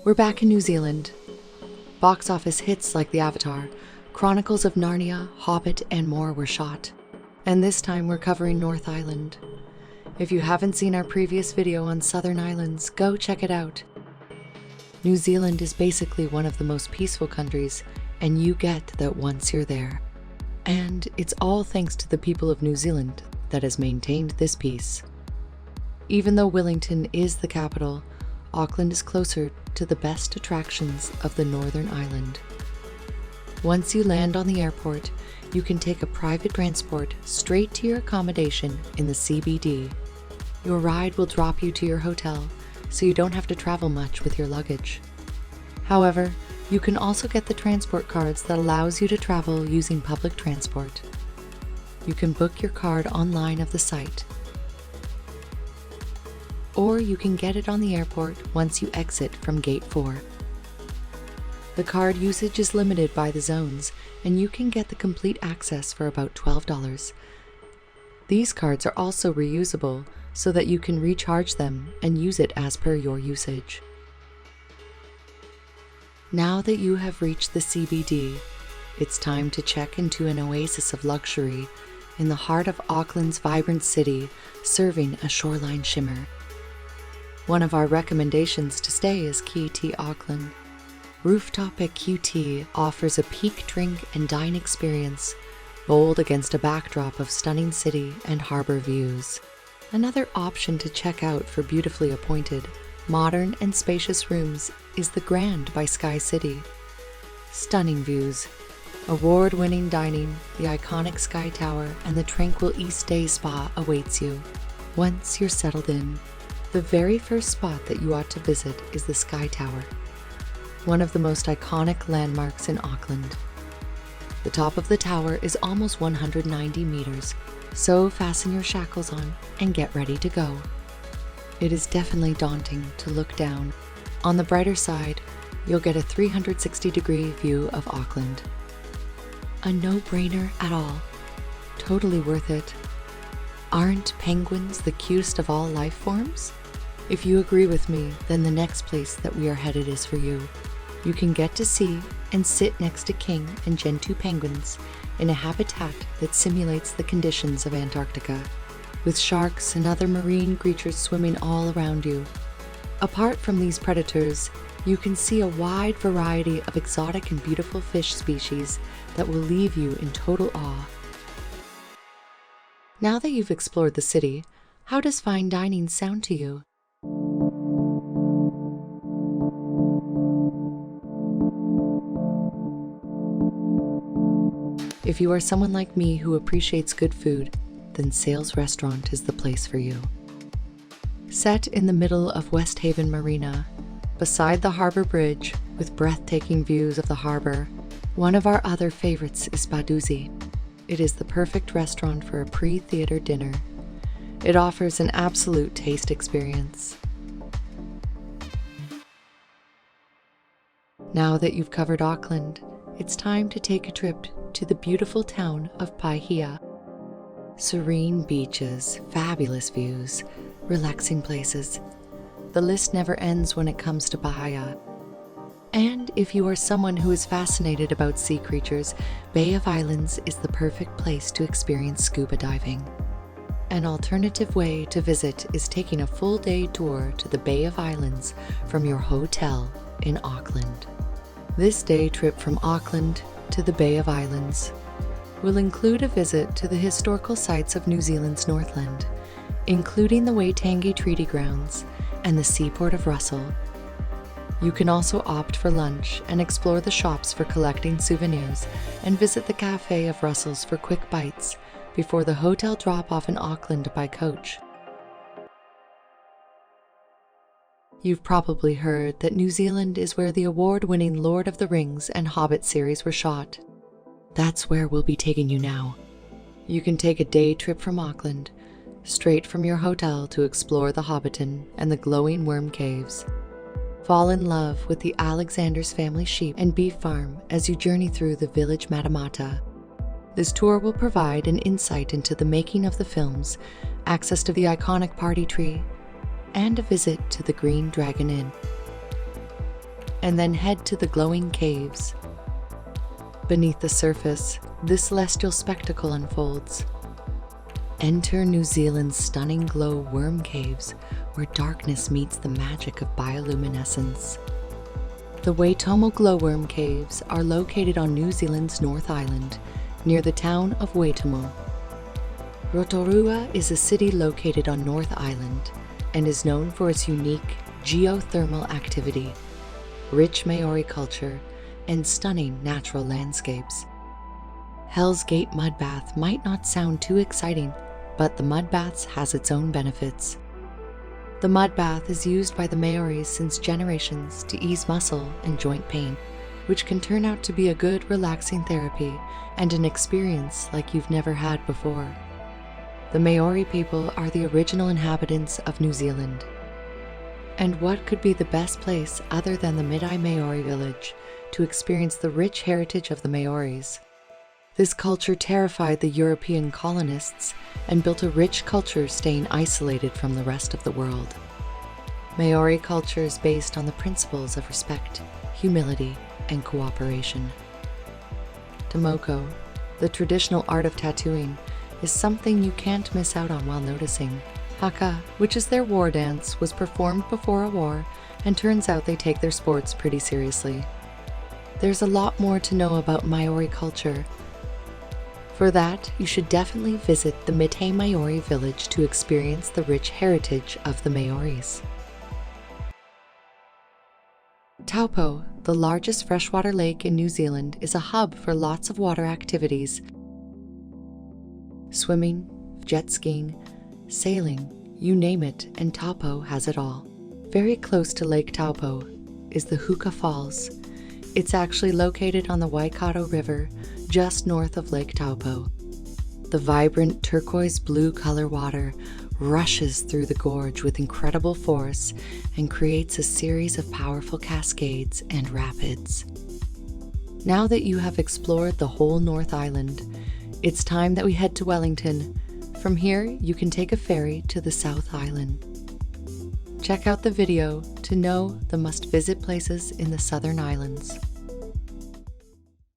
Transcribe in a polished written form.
We're back in New Zealand. Box office hits like The Avatar, Chronicles of Narnia, Hobbit, and more were shot. And this time we're covering North Island. If you haven't seen our previous video on Southern Islands, go check it out. New Zealand is basically one of the most peaceful countries, and you get that once you're there. And it's all thanks to the people of New Zealand that has maintained this peace. Even though Wellington is the capital, Auckland is closer to the best attractions of the Northern Island. Once you land on the airport, you can take a private transport straight to your accommodation in the CBD. Your ride will drop you to your hotel, so you don't have to travel much with your luggage. However, you can also get the transport cards that allows you to travel using public transport. You can book your card online of the site, or you can get it on the airport once you exit from Gate 4. The card usage is limited by the zones, and you can get the complete access for about $12. These cards are also reusable, so that you can recharge them and use it as per your usage. Now that you have reached the CBD, it's time to check into an oasis of luxury in the heart of Auckland's vibrant city, serving a shoreline shimmer. One of our recommendations to stay is QT Auckland. Rooftop at QT offers a peak drink and dine experience, bold against a backdrop of stunning city and harbor views. Another option to check out for beautifully appointed, modern and spacious rooms is the Grand by Sky City. Stunning views, award-winning dining, the iconic Sky Tower, and the tranquil East Day Spa awaits you. Once you're settled in, the very first spot that you ought to visit is the Sky Tower, one of the most iconic landmarks in Auckland. The top of the tower is almost 190 meters, so fasten your shackles on and get ready to go. It is definitely daunting to look down. On the brighter side, you'll get a 360-degree view of Auckland. A no-brainer at all. Totally worth it. Aren't penguins the cutest of all life forms? If you agree with me, then the next place that we are headed is for you. You can get to see and sit next to king and gentoo penguins in a habitat that simulates the conditions of Antarctica, with sharks and other marine creatures swimming all around you. Apart from these predators, you can see a wide variety of exotic and beautiful fish species that will leave you in total awe. Now that you've explored the city, how does fine dining sound to you? If you are someone like me who appreciates good food, then Sales Restaurant is the place for you. Set in the middle of West Haven Marina, beside the harbor bridge with breathtaking views of the harbor, one of our other favorites is Baduzi. It is the perfect restaurant for a pre-theater dinner. It offers an absolute taste experience. Now that you've covered Auckland, it's time to take a trip to the beautiful town of PAIHIA. Serene beaches, fabulous views, relaxing places. The list never ends when it comes to PAIHIA. And if you are someone who is fascinated about sea creatures, Bay of Islands is the perfect place to experience scuba diving. An alternative way to visit is taking a full-day tour to the Bay of Islands from your hotel in Auckland. This day trip from Auckland to the Bay of Islands will include a visit to the historical sites of New Zealand's Northland, including the Waitangi Treaty Grounds and the seaport of Russell. You can also opt for lunch and explore the shops for collecting souvenirs and visit the cafe of Russell's for quick bites before the hotel drop-off in Auckland by coach. You've probably heard that New Zealand is where the award-winning Lord of the Rings and Hobbit series were shot. That's where we'll be taking you now. You can take a day trip from Auckland, straight from your hotel to explore the Hobbiton and the glowing worm caves. Fall in love with the Alexander's family sheep and beef farm as you journey through the village Matamata. This tour will provide an insight into the making of the films, access to the iconic party tree, and a visit to the Green Dragon Inn. and then head to the glowing caves. Beneath the surface, this celestial spectacle unfolds. Enter New Zealand's stunning Glowworm caves, where darkness meets the magic of bioluminescence. The Waitomo Glowworm Caves are located on New Zealand's North Island, near the town of Waitomo. Rotorua is a city located on North Island and is known for its unique geothermal activity, rich Maori culture, and stunning natural landscapes. Hell's Gate Mud Bath might not sound too exciting, but the mud baths has its own benefits. The mud bath is used by the Maoris since generations to ease muscle and joint pain, which can turn out to be a good relaxing therapy and an experience like you've never had before. The Maori people are the original inhabitants of New Zealand. And what could be the best place other than the Mitai Maori village to experience the rich heritage of the Maoris? This culture terrified the European colonists and built a rich culture staying isolated from the rest of the world. Maori culture is based on the principles of respect, humility, and cooperation. Tomoko, the traditional art of tattooing, is something you can't miss out on while noticing. HUKA, which is their war dance, was performed before a war, and turns out they take their sports pretty seriously. There's a lot more to know about Maori culture. For that, you should definitely visit the Mitai Maori village to experience the rich heritage of the Maoris. Taupo, the largest freshwater lake in New Zealand, is a hub for lots of water activities. Swimming, jet skiing, sailing, you name it, and Taupo has it all. Very close to Lake Taupo is the HUKA Falls. It's actually located on the Waikato River, just north of Lake Taupo. The vibrant turquoise blue color water rushes through the gorge with incredible force and creates a series of powerful cascades and rapids. Now that you have explored the whole North Island, it's time that we head to Wellington. From here, you can take a ferry to the South Island. Check out the video to know the must-visit places in the Southern Islands.